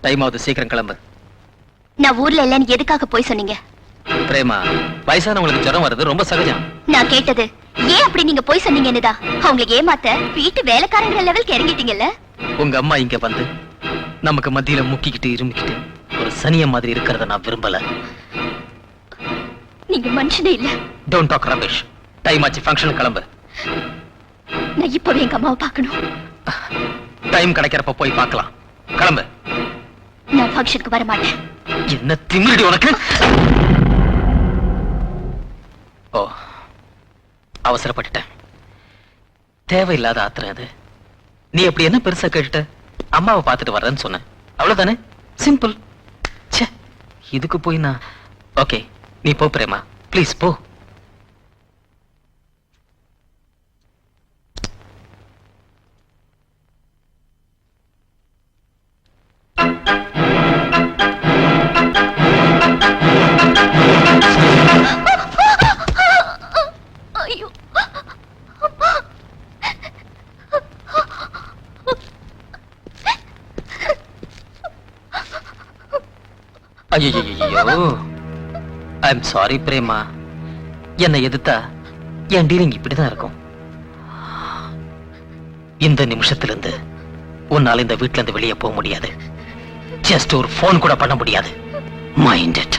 Time ஆகுது, சீக்கிரம் கிளம்பு. நான் ஊர்ல இல்லன்னு எதுக்காக போய் சொன்னீங்க? பிரேமா, வயசானவங்களுக்கு ஜுரம் வர்றது ரொம்ப சகஜம். நான் கேட்டது ஏன் அப்படி நீங்க போய் சொன்னீங்கன்னுதான். அவங்களுக்கு ஏமாத்த வீட்டு வேலைக்காரங்கிற லெவலுக்கு இறங்கிட்டீங்கல்ல. உங்க அம்மா இங்க வந்து நமக்கு மத்தியில முக்கிக்கிட்டு இருமிக்கிட்டு ஒரு சனிய மாதிரி இருக்கிறத நான் விரும்பல. நீங்க மனுஷனே இல்ல. Don't talk rubbish. டைம் ஆச்சு, ஃபங்க்ஷன் கிளம்பு. நான் இப்பவே எங்க அம்மாவை பார்க்கணும். டைம் கிடைக்கிறப்ப போய் பார்க்கலாம். கிளம்பு. நான் ஃபங்க்ஷனுக்கு வர மாட்டேன். என்ன திமிருடி உனக்கு? ஓ, அவசரப்பட்டுட்டேன். தேவையில்லாத ஆத்திரம் அது. நீ அப்படி என்ன பெருசா கேட்டுட்ட? அம்மாவை பார்த்துட்டு வர்றேன்னு சொன்ன, அவ்வளவுதானே? சிம்பிள். ச்சே, இதுக்கு போய் நான். ஓகே, நீ போ பிரேமா, ப்ளீஸ் போ. ஐயோ, ஐயோ, ஐ எம் சாரி பிரேமா. என்னை எதிர்த்தா என் டீலிங் இப்படிதான் இருக்கும். இந்த நிமிஷத்துல இருந்து உன்னால இந்த வீட்டுல இருந்து வெளியே போக முடியாது. ஜஸ்ட் ஒரு போன் கூட பண்ண முடியாது. Mind it.